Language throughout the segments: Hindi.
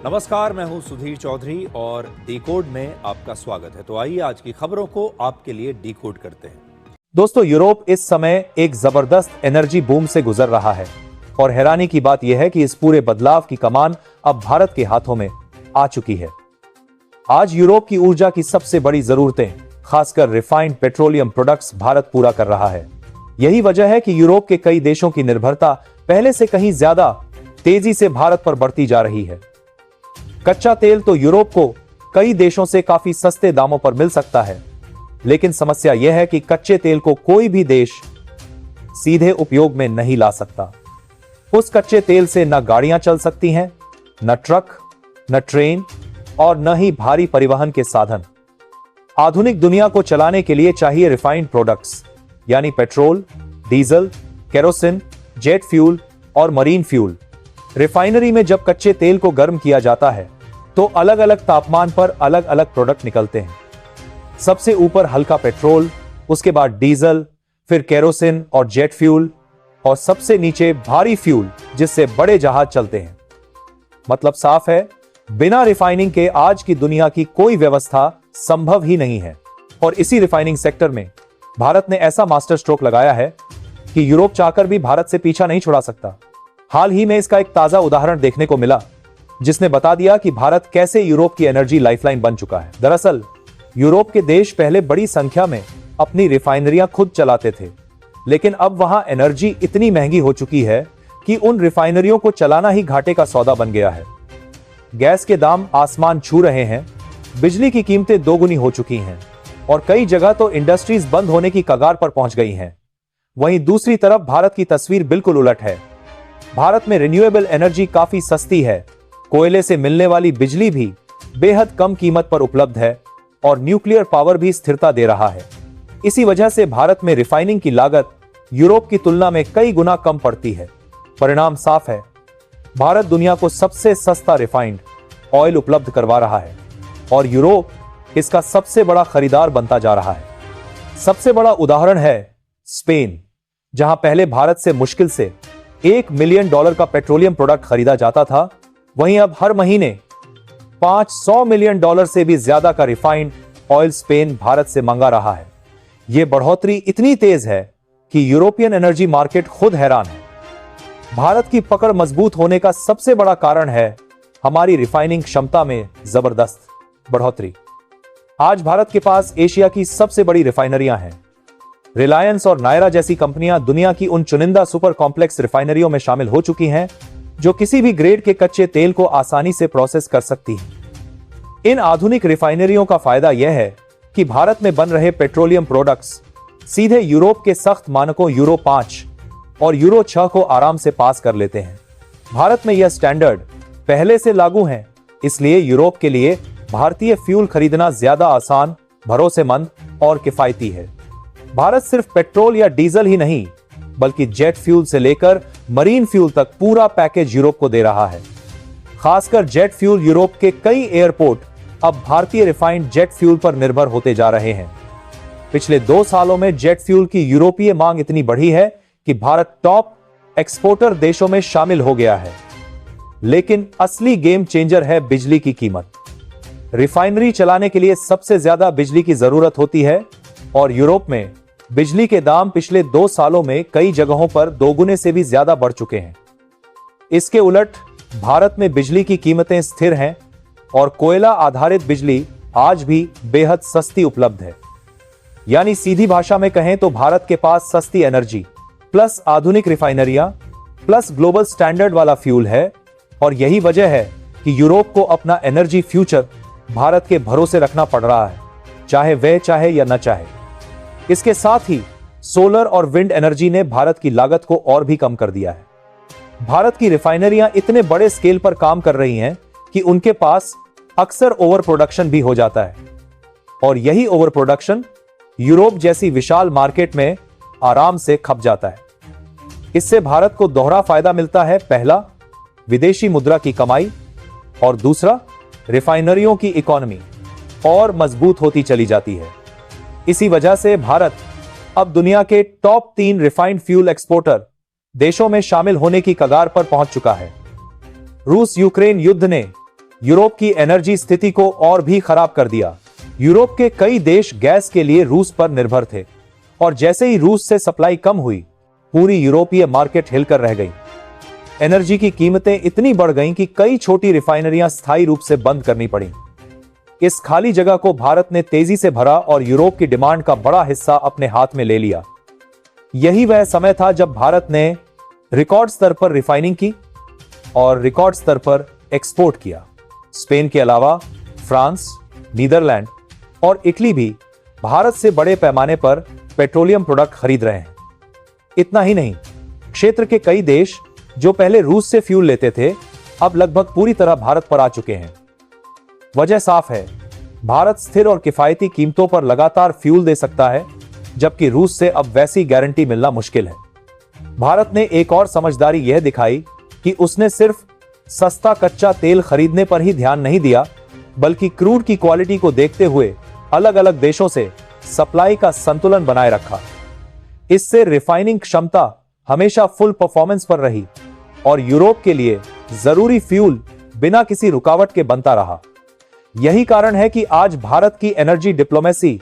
नमस्कार, मैं हूं सुधीर चौधरी और डिकोड में आपका स्वागत है। तो आइए आज की खबरों को आपके लिए डिकोड करते हैं। दोस्तों, यूरोप इस समय एक जबरदस्त एनर्जी बूम से गुजर रहा है और हैरानी की बात यह है कि इस पूरे बदलाव की कमान अब भारत के हाथों में आ चुकी है। आज यूरोप की ऊर्जा की सबसे बड़ी जरूरतें, खासकर रिफाइंड पेट्रोलियम प्रोडक्ट्स, भारत पूरा कर रहा है। यही वजह है कि यूरोप के कई देशों की निर्भरता पहले से कहीं ज्यादा तेजी से भारत पर बढ़ती जा रही है। कच्चा तेल तो यूरोप को कई देशों से काफी सस्ते दामों पर मिल सकता है, लेकिन समस्या यह है कि कच्चे तेल को कोई भी देश सीधे उपयोग में नहीं ला सकता। उस कच्चे तेल से न गाड़ियां चल सकती हैं, न ट्रक, न ट्रेन और न ही भारी परिवहन के साधन। आधुनिक दुनिया को चलाने के लिए चाहिए रिफाइंड प्रोडक्ट्स, यानी petrol, diesel, kerosene, jet fuel और मरीन फ्यूल। रिफाइनरी में जब कच्चे तेल को गर्म किया जाता है तो अलग अलग तापमान पर अलग अलग प्रोडक्ट निकलते हैं। सबसे ऊपर हल्का पेट्रोल, उसके बाद डीजल, फिर केरोसिन और जेट फ्यूल, और सबसे नीचे भारी फ्यूल जिससे बड़े जहाज चलते हैं। मतलब साफ है, बिना रिफाइनिंग के आज की दुनिया की कोई व्यवस्था संभव ही नहीं है। और इसी रिफाइनिंग सेक्टर में भारत ने ऐसा मास्टर स्ट्रोक लगाया है कि यूरोप चाहकर भी भारत से पीछा नहीं छुड़ा सकता। हाल ही में इसका एक ताजा उदाहरण देखने को मिला, जिसने बता दिया कि भारत कैसे यूरोप की एनर्जी लाइफलाइन बन चुका है। दरअसल यूरोप के देश पहले बड़ी संख्या में अपनी रिफाइनरियां खुद चलाते थे, लेकिन अब वहां एनर्जी इतनी महंगी हो चुकी है कि उन रिफाइनरियों को चलाना ही घाटे का सौदा बन गया है। गैस के दाम आसमान छू रहे हैं, बिजली की कीमतें दोगुनी हो चुकी हैं और कई जगह तो इंडस्ट्रीज बंद होने की कगार पर पहुंच गई हैं। वहीं दूसरी तरफ भारत की तस्वीर बिल्कुल उलट है। भारत में रिन्यूएबल एनर्जी काफी सस्ती है, कोयले से मिलने वाली बिजली भी बेहद कम कीमत पर उपलब्ध है और न्यूक्लियर पावर भी स्थिरता दे रहा है। इसी वजह से भारत में रिफाइनिंग की लागत यूरोप की तुलना में कई गुना कम पड़ती है। परिणाम साफ है, भारत दुनिया को सबसे सस्ता रिफाइंड ऑयल उपलब्ध करवा रहा है और यूरोप इसका सबसे बड़ा खरीदार बनता जा रहा है। सबसे बड़ा उदाहरण है स्पेन, जहां पहले भारत से मुश्किल से $1 मिलियन का पेट्रोलियम प्रोडक्ट खरीदा जाता था, वहीं अब हर महीने $500 मिलियन से भी ज्यादा का रिफाइंड ऑयल स्पेन भारत से मंगा रहा है। यह बढ़ोतरी इतनी तेज है कि यूरोपियन एनर्जी मार्केट खुद हैरान है। भारत की पकड़ मजबूत होने का सबसे बड़ा कारण है हमारी रिफाइनिंग क्षमता में जबरदस्त बढ़ोतरी। आज भारत के पास एशिया की सबसे बड़ी रिफाइनरियां हैं। रिलायंस और नायरा जैसी कंपनियां दुनिया की उन चुनिंदा सुपर कॉम्प्लेक्स रिफाइनरियों में शामिल हो चुकी हैं जो किसी भी ग्रेड के कच्चे तेल को आसानी से प्रोसेस कर सकती हैं। इन आधुनिक रिफाइनरियों का फायदा यह है कि भारत में बन रहे पेट्रोलियम प्रोडक्ट्स सीधे यूरोप के सख्त मानकों यूरो 5 और यूरो 6 को आराम से पास कर लेते हैं। भारत में यह स्टैंडर्ड पहले से लागू है, इसलिए यूरोप के लिए भारतीय फ्यूल खरीदना ज्यादा आसान, भरोसेमंद और किफायती है। भारत सिर्फ पेट्रोल या डीजल ही नहीं, बल्कि जेट फ्यूल से लेकर मरीन फ्यूल तक पूरा पैकेज यूरोप को दे रहा है। खासकर जेट फ्यूल, यूरोप के कई एयरपोर्ट अब भारतीय रिफाइंड जेट फ्यूल पर निर्भर होते जा रहे हैं। पिछले 2 सालों में जेट फ्यूल की यूरोपीय मांग इतनी बढ़ी है कि भारत टॉप एक्सपोर्टर देशों में शामिल हो गया है। लेकिन असली गेम चेंजर है बिजली की कीमत। रिफाइनरी चलाने के लिए सबसे ज्यादा बिजली की जरूरत होती है और यूरोप में बिजली के दाम पिछले 2 सालों में कई जगहों पर दोगुने से भी ज्यादा बढ़ चुके हैं। इसके उलट भारत में बिजली की कीमतें स्थिर हैं और कोयला आधारित बिजली आज भी बेहद सस्ती उपलब्ध है। यानी सीधी भाषा में कहें तो भारत के पास सस्ती एनर्जी प्लस आधुनिक रिफाइनरियां प्लस ग्लोबल स्टैंडर्ड वाला फ्यूल है और यही वजह है कि यूरोप को अपना एनर्जी फ्यूचर भारत के भरोसे रखना पड़ रहा है, चाहे वह चाहे या न चाहे। इसके साथ ही सोलर और विंड एनर्जी ने भारत की लागत को और भी कम कर दिया है। भारत की रिफाइनरियां इतने बड़े स्केल पर काम कर रही हैं कि उनके पास अक्सर ओवर प्रोडक्शन भी हो जाता है और यही ओवर प्रोडक्शन यूरोप जैसी विशाल मार्केट में आराम से खप जाता है। इससे भारत को दोहरा फायदा मिलता है। पहला, विदेशी मुद्रा की कमाई और दूसरा, रिफाइनरियों की इकोनॉमी और मजबूत होती चली जाती है। इसी वजह से भारत अब दुनिया के टॉप 3 रिफाइंड फ्यूल एक्सपोर्टर देशों में शामिल होने की कगार पर पहुंच चुका है। रूस यूक्रेन युद्ध ने यूरोप की एनर्जी स्थिति को और भी खराब कर दिया। यूरोप के कई देश गैस के लिए रूस पर निर्भर थे और जैसे ही रूस से सप्लाई कम हुई, पूरी यूरोपीय मार्केट हिलकर रह गई। एनर्जी की कीमतें इतनी बढ़ गईं कि कई छोटी रिफाइनरियां स्थायी रूप से बंद करनी पड़ी। इस खाली जगह को भारत ने तेजी से भरा और यूरोप की डिमांड का बड़ा हिस्सा अपने हाथ में ले लिया। यही वह समय था जब भारत ने रिकॉर्ड स्तर पर रिफाइनिंग की और रिकॉर्ड स्तर पर एक्सपोर्ट किया। स्पेन के अलावा फ्रांस, नीदरलैंड और इटली भी भारत से बड़े पैमाने पर पेट्रोलियम प्रोडक्ट खरीद रहे हैं। इतना ही नहीं, क्षेत्र के कई देश जो पहले रूस से फ्यूल लेते थे, अब लगभग पूरी तरह भारत पर आ चुके हैं। वजह साफ है, भारत स्थिर और किफायती कीमतों पर लगातार फ्यूल दे सकता है, जबकि रूस से अब वैसी गारंटी मिलना मुश्किल है। भारत ने एक और समझदारी यह दिखाई कि उसने सिर्फ सस्ता कच्चा तेल खरीदने पर ही ध्यान नहीं दिया, बल्कि क्रूड की क्वालिटी को देखते हुए अलग अलग देशों से सप्लाई का संतुलन बनाए रखा। इससे रिफाइनिंग क्षमता हमेशा फुल परफॉर्मेंस पर रही और यूरोप के लिए जरूरी फ्यूल बिना किसी रुकावट के बनता रहा। यही कारण है कि आज भारत की एनर्जी डिप्लोमेसी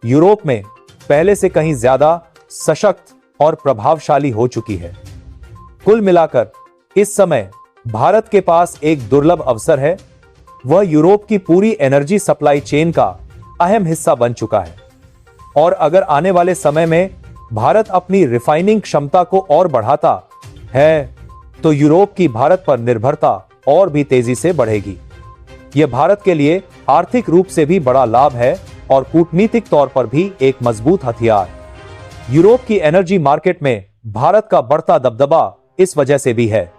यूरोप में पहले से कहीं ज्यादा सशक्त और प्रभावशाली हो चुकी है। कुल मिलाकर इस समय भारत के पास एक दुर्लभ अवसर है। वह यूरोप की पूरी एनर्जी सप्लाई चेन का अहम हिस्सा बन चुका है और अगर आने वाले समय में भारत अपनी रिफाइनिंग क्षमता को और बढ़ाता है, तो यूरोप की भारत पर निर्भरता और भी तेजी से बढ़ेगी। यह भारत के लिए आर्थिक रूप से भी बड़ा लाभ है और कूटनीतिक तौर पर भी एक मजबूत हथियार। यूरोप की एनर्जी मार्केट में भारत का बढ़ता दबदबा इस वजह से भी है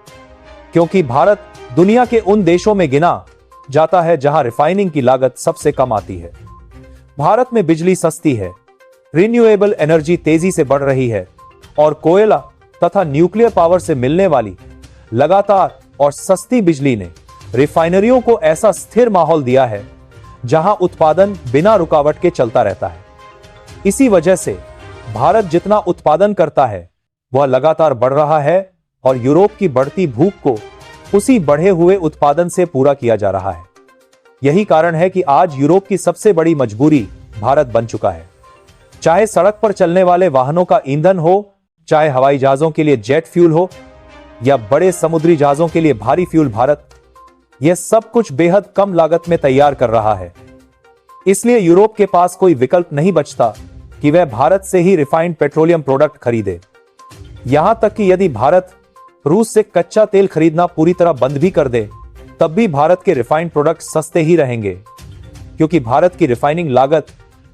क्योंकि भारत दुनिया के उन देशों में गिना जाता है जहां रिफाइनिंग की लागत सबसे कम आती है। भारत में बिजली सस्ती है, रिन्यूएबल एनर्जी तेजी से बढ़ रही है और कोयला तथा न्यूक्लियर पावर से मिलने वाली लगातार और सस्ती बिजली ने रिफाइनरियों को ऐसा स्थिर माहौल दिया है जहां उत्पादन बिना रुकावट के चलता रहता है। इसी वजह से भारत जितना उत्पादन करता है वह लगातार बढ़ रहा है और यूरोप की बढ़ती भूख को उसी बढ़े हुए उत्पादन से पूरा किया जा रहा है। यही कारण है कि आज यूरोप की सबसे बड़ी मजबूरी भारत बन चुका है। चाहे सड़क पर चलने वाले वाहनों का ईंधन हो, चाहे हवाई जहाजों के लिए जेट फ्यूल हो या बड़े समुद्री जहाजों के लिए भारी फ्यूल, भारत यह सब कुछ बेहद कम लागत में तैयार कर रहा है। इसलिए यूरोप के पास कोई विकल्प नहीं बचता कि वह भारत से ही रिफाइंड पेट्रोलियम प्रोडक्ट खरीदे। यहां तक कि यदि भारत रूस से कच्चा तेल खरीदना पूरी तरह बंद भी कर दे, तब भी भारत के रिफाइंड प्रोडक्ट सस्ते ही रहेंगे क्योंकि भारत की रिफाइनिंग लागत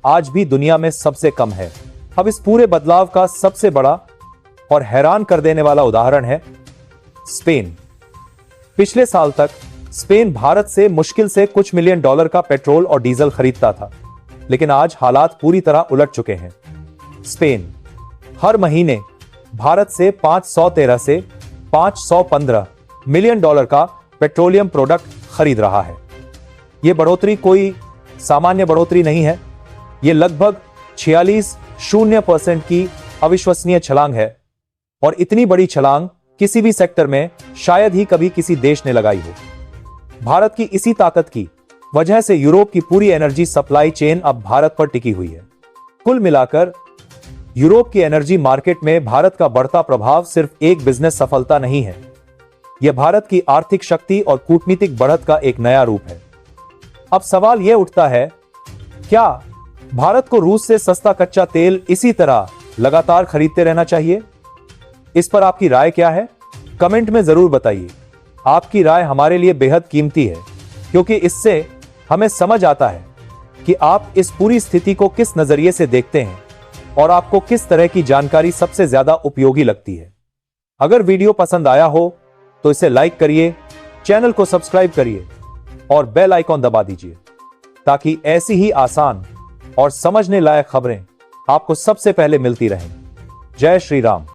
आज भी दुनिया में सबसे कम है। अब इस पूरे बदलाव का सबसे बड़ा और हैरान कर देने वाला उदाहरण है स्पेन। पिछले साल तक स्पेन भारत से मुश्किल से कुछ मिलियन डॉलर का पेट्रोल और डीजल खरीदता था, लेकिन आज हालात पूरी तरह उलट चुके हैं। स्पेन हर महीने भारत से 513 से 515 मिलियन डॉलर का पेट्रोलियम प्रोडक्ट खरीद रहा है। यह बढ़ोतरी कोई सामान्य बढ़ोतरी नहीं है, यह लगभग 46% की अविश्वसनीय छलांग है और इतनी बड़ी छलांग किसी भी सेक्टर में शायद ही कभी किसी देश ने लगाई हो। भारत की इसी ताकत की वजह से यूरोप की पूरी एनर्जी सप्लाई चेन अब भारत पर टिकी हुई है। कुल मिलाकर यूरोप की एनर्जी मार्केट में भारत का बढ़ता प्रभाव सिर्फ एक बिजनेस सफलता नहीं है, यह भारत की आर्थिक शक्ति और कूटनीतिक बढ़त का एक नया रूप है। अब सवाल यह उठता है, क्या भारत को रूस से सस्ता कच्चा तेल इसी तरह लगातार खरीदते रहना चाहिए? इस पर आपकी राय क्या है? कमेंट में जरूर बताइए। आपकी राय हमारे लिए बेहद कीमती है क्योंकि इससे हमें समझ आता है कि आप इस पूरी स्थिति को किस नजरिए से देखते हैं और आपको किस तरह की जानकारी सबसे ज्यादा उपयोगी लगती है। अगर वीडियो पसंद आया हो तो इसे लाइक करिए, चैनल को सब्सक्राइब करिए और बेल आइकॉन दबा दीजिए ताकि ऐसी ही आसान और समझने लायक खबरें आपको सबसे पहले मिलती रहें। जय श्री राम।